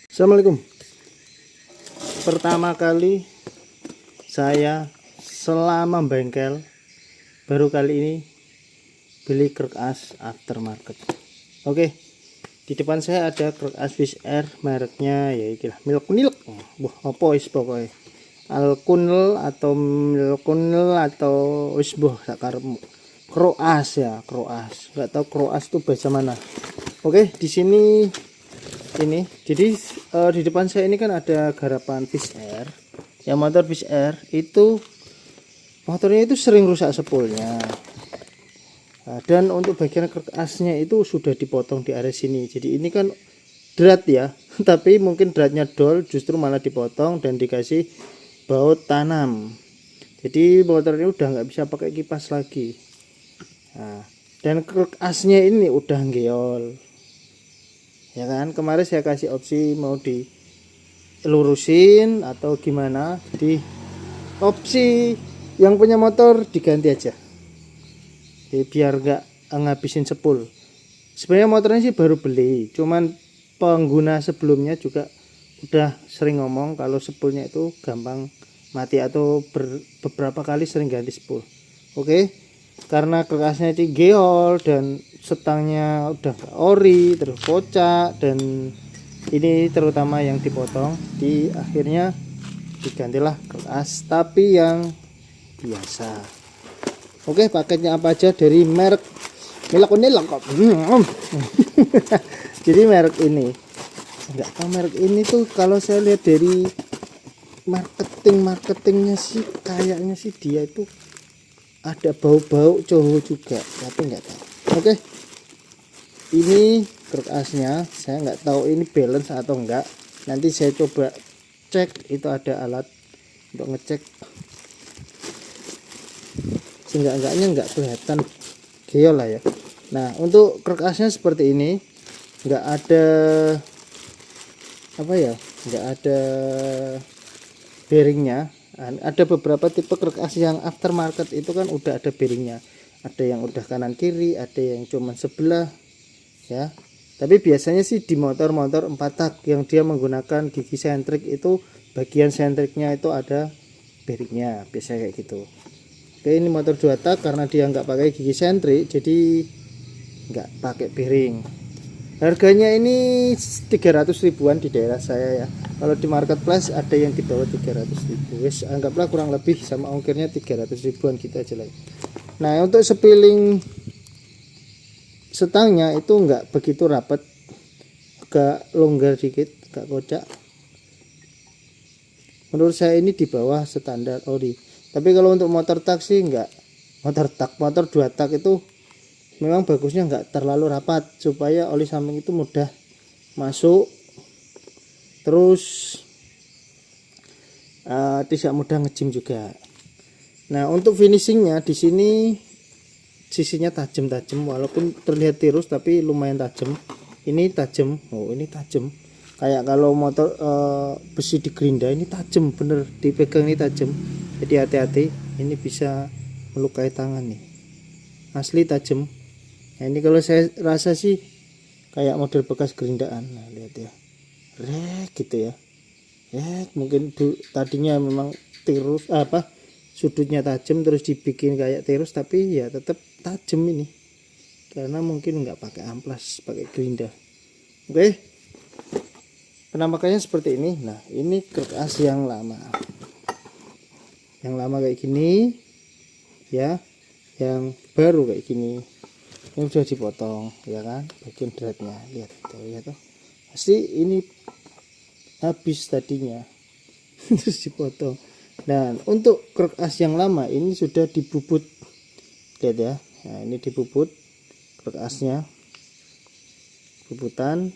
Assalamualaikum. Pertama kali saya selama bengkel baru kali ini beli krek as aftermarket. Oke, di depan saya ada krek as Wizz Air, mereknya ya ikilah Milk. Wah, apa is pokoknya Alkunel atau wis boh sakarepmu. Kroas ya, Kroas. Enggak tahu Kroas itu bahasa mana. Oke, di sini ini jadi di depan saya ini kan ada garapan Wizz Air. Yang motor Wizz Air itu motornya itu sering rusak spoolnya. Nah, dan untuk bagian krek asnya itu sudah dipotong di area sini. Jadi ini kan drat ya, tapi mungkin dratnya dol, justru malah dipotong dan dikasih baut tanam. Jadi motornya udah nggak bisa pakai kipas lagi. Nah, dan krek asnya ini udah ngeol. Ya kan, kemarin saya kasih opsi mau dilurusin atau gimana. Di opsi yang punya motor diganti aja. Jadi biar nggak ngabisin spool. Sebenarnya motornya sih baru beli, cuman pengguna sebelumnya juga udah sering ngomong kalau spoolnya itu gampang mati atau beberapa kali sering ganti spool. Oke, karena kerasnya itu geol dan setangnya udah ori, terus kocak, dan ini terutama yang dipotong, di akhirnya digantilah keras tapi yang biasa. Oke, paketnya apa aja dari merek Milk. Jadi merek ini nggak tahu, merek ini tuh kalau saya lihat dari marketingnya sih kayaknya sih dia itu ada bau-bau cowok juga, tapi nggak tahu. Oke, ini krek asnya saya nggak tahu ini balance atau enggak, nanti saya coba cek. Itu ada alat untuk ngecek, seenggak-enggaknya nggak kelihatan geol lah ya. Nah, untuk krek asnya seperti ini, nggak ada apa ya, nggak ada bearingnya. Ada beberapa tipe krek as yang aftermarket itu kan udah ada bearingnya, ada yang udah kanan kiri, ada yang cuma sebelah ya. Tapi biasanya sih di motor-motor 4 tak yang dia menggunakan gigi sentrik itu, bagian sentriknya itu ada bearingnya, biasanya kayak gitu. Oke, ini motor 2 tak karena dia nggak pakai gigi sentrik, jadi nggak pakai bearing. Harganya ini 300 ribuan di daerah saya ya. Kalau di marketplace ada yang di bawah 300 ribu. Wes, anggaplah kurang lebih sama ongkirnya 300 ribuan gitu aja lah. Nah, untuk sepiling setangnya itu nggak begitu rapat, agak longgar dikit, agak kocak. Menurut saya ini di bawah standar ori. Tapi kalau untuk motor tak sih nggak. Motor 2 tak itu memang bagusnya nggak terlalu rapat supaya oli samping itu mudah masuk, terus tidak mudah ngejim juga. Nah, untuk finishingnya di sini sisinya tajam-tajam, walaupun terlihat tirus tapi lumayan tajam. Ini tajam, oh ini tajam, kayak kalau motor besi di gerinda ini tajam bener, dipegang ini tajam. Jadi hati-hati, ini bisa melukai tangan nih, asli tajam. Nah, ini kalau saya rasa sih kayak model bekas gerindaan. Nah, lihat ya, gitu ya. Mungkin tadinya memang tirus sudutnya tajam terus dibikin kayak tirus, tapi ya tetap tajam ini karena mungkin nggak pakai amplas, pakai gerinda. Oke, penampakannya seperti ini. Nah, ini krek as yang lama kayak gini ya, yang baru kayak gini. Ini sudah dipotong ya kan, bagian dratnya, lihat tuh ya tuh, pasti ini habis tadinya terus dipotong. Dan untuk krek as yang lama ini sudah dibubut, lihat ya. Nah, ini dibubut krek asnya, bubutan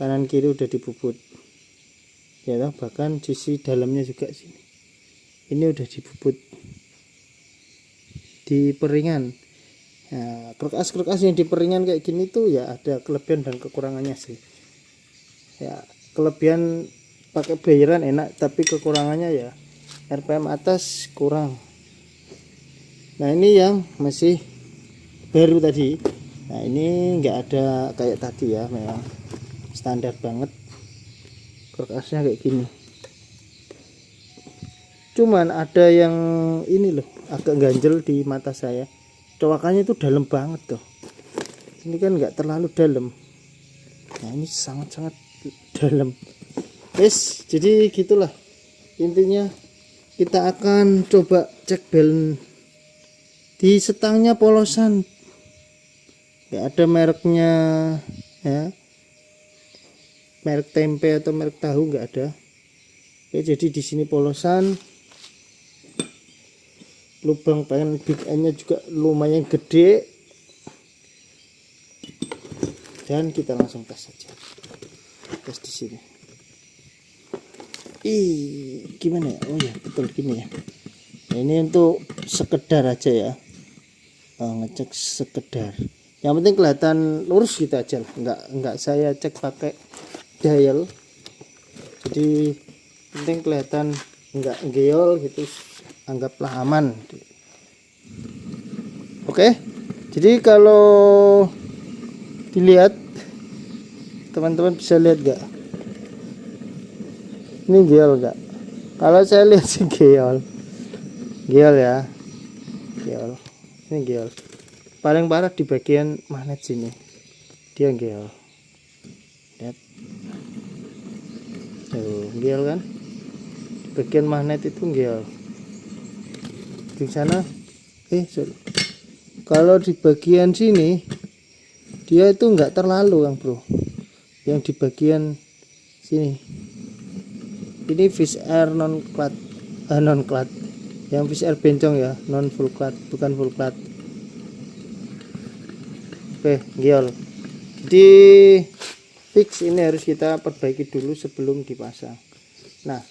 kanan kiri udah dibubut ya toh, bahkan sisi dalamnya juga sini ini udah dibubut di peringan. Nah, krek as yang di peringan kayak gini tuh ya ada kelebihan dan kekurangannya sih. Ya, kelebihan pakai bayeran enak, tapi kekurangannya ya RPM atas kurang. Nah, ini yang masih baru tadi. Nah, ini nggak ada kayak tadi ya, memang standar banget. krek asnya kayak gini. Cuman ada yang ini loh, agak ganjel di mata saya. Cowakannya itu dalam banget tuh. Ini kan nggak terlalu dalam. Nah ini sangat-sangat dalam. Yes, jadi gitulah intinya. Kita akan coba cek balance. Di setangnya polosan, nggak ada mereknya ya, merek tempe atau merek tahu nggak ada. Oke, jadi di sini polosan. Lubang pengen big N nya juga lumayan gede, dan kita langsung tes saja. Tes di sini. Gimana ya? Oh ya betul gini ya. Ini untuk sekedar aja ya, ngecek sekedar. Yang penting kelihatan lurus gitu aja lah. Enggak saya cek pakai dial. Jadi penting kelihatan enggak geol gitu, anggaplah aman. Oke, jadi kalau dilihat teman-teman bisa lihat gak ini geol gak? Kalau saya lihat sih geol ya, geol. Ini geol paling parah di bagian magnet sini, dia geol. Lihat tuh, geol kan, di bagian magnet itu geol. Di sana sorry. Kalau di bagian sini dia itu enggak terlalu Kang Bro. Yang di bagian sini ini fish air non clad, non clad. Yang fish air bencong ya, non full clad, bukan full clad. Oke, geol. Jadi fix ini harus kita perbaiki dulu sebelum dipasang. Nah,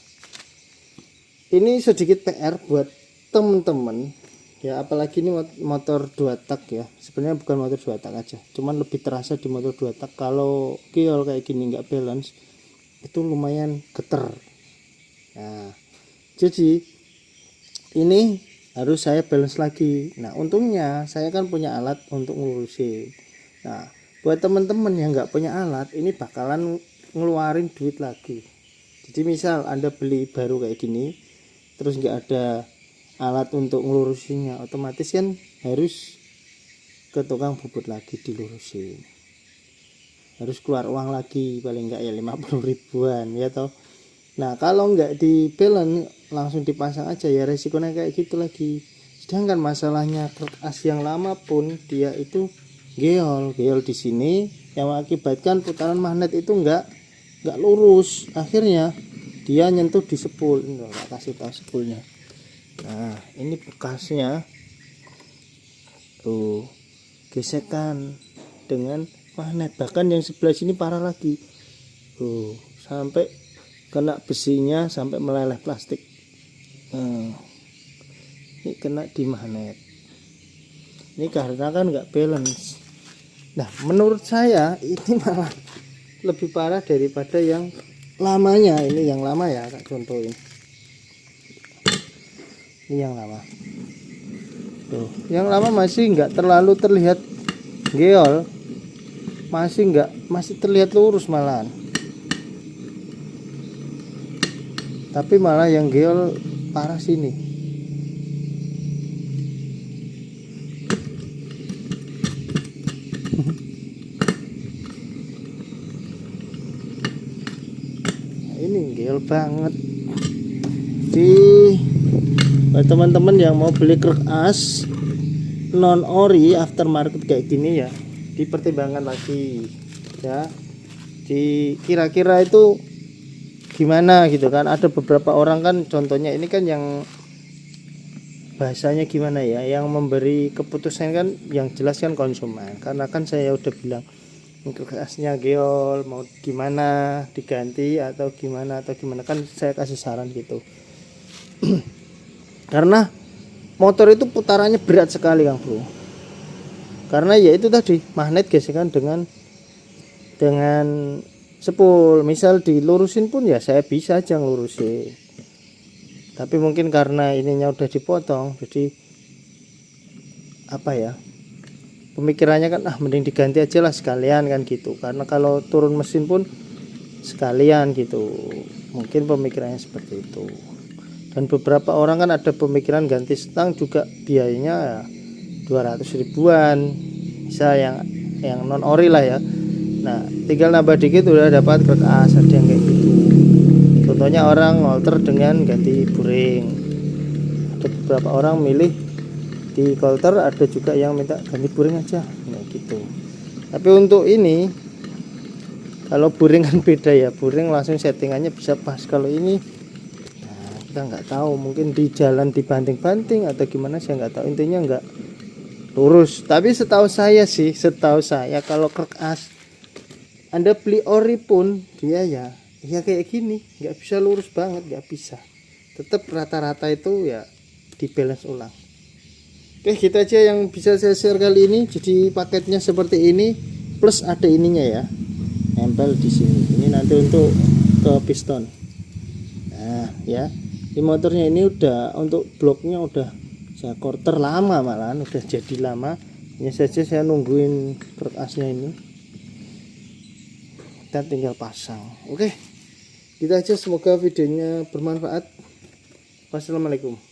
ini sedikit PR buat temen-temen ya, apalagi ini motor 2 tak ya. Sebenarnya bukan motor 2 tak aja, cuman lebih terasa di motor 2 tak. Kalau geol kayak gini nggak balance itu lumayan geter. Nah, jadi ini harus saya balance lagi. Nah, untungnya saya kan punya alat untuk ngurusin. Nah, buat teman-teman yang nggak punya alat, ini bakalan ngeluarin duit lagi. Jadi misal Anda beli baru kayak gini, terus nggak ada alat untuk ngelurusinnya, otomatis kan harus ke tukang bubut lagi dilurusin, harus keluar uang lagi paling nggak ya 50 ribuan ya toh. Nah kalau nggak di balance langsung dipasang aja ya resikonya kayak gitu lagi. Sedangkan masalahnya krek as yang lama pun dia itu geol di sini yang mengakibatkan putaran magnet itu nggak lurus, akhirnya dia nyentuh di sepul. Ini nggak kasih tahu sepulnya. Nah ini bekasnya tuh, gesekan dengan magnet. Bahkan yang sebelah sini parah lagi tuh, sampai kena besinya, sampai meleleh plastik. Nah, ini kena di magnet. Ini karena kan nggak balance. Nah menurut saya ini malah lebih parah daripada yang lamanya. Ini yang lama ya, tak contohin. Ini yang lama tuh, yang lama masih nggak terlalu terlihat geol, masih terlihat lurus malahan. Tapi malah yang geol parah sini. Nah, ini geol banget. Buat teman-teman yang mau beli krek as non ori aftermarket kayak gini ya, dipertimbangkan lagi ya. Di kira-kira itu gimana gitu kan. Ada beberapa orang kan, contohnya ini kan yang bahasanya gimana ya, yang memberi keputusan kan yang jelas kan konsumen. Karena kan saya udah bilang krek asnya geol, mau gimana, diganti atau gimana kan saya kasih saran gitu. Karena motor itu putarannya berat sekali Kang Bro. Karena ya itu tadi, magnet gesekan dengan sepul. Misal dilurusin pun ya saya bisa aja ngelurusin. Tapi mungkin karena ininya udah dipotong, jadi apa ya, pemikirannya kan mending diganti aja lah sekalian kan gitu. Karena kalau turun mesin pun sekalian gitu, mungkin pemikirannya seperti itu. Dan beberapa orang kan ada pemikiran ganti stang juga biayanya 200 ribuan, bisa yang non ori lah ya. Nah tinggal nambah dikit udah dapat krek as, ada yang kayak gitu. Contohnya orang ngolter dengan ganti buring, ada beberapa orang milih di kolter, ada juga yang minta ganti buring aja, nah gitu. Tapi untuk ini kalau buring kan beda ya, buring langsung settingannya bisa pas. Kalau ini nah, kita nggak tahu, mungkin di jalan dibanting-banting atau gimana, saya nggak tahu, intinya nggak lurus. Tapi setahu saya kalau krek as Anda beli ori pun dia ya kayak gini, nggak bisa lurus banget, nggak bisa, tetap rata-rata itu ya di balance ulang. Oke, gitu aja yang bisa saya share kali ini. Jadi paketnya seperti ini, plus ada ininya ya, nempel di sini. Ini nanti untuk ke piston. Nah ya, di motornya ini udah untuk bloknya udah saya quarter lama, malahan udah jadi lama. Hanya saja saya nungguin krek asnya ini, kita tinggal pasang. Oke, kita aja, semoga videonya bermanfaat. Wassalamualaikum.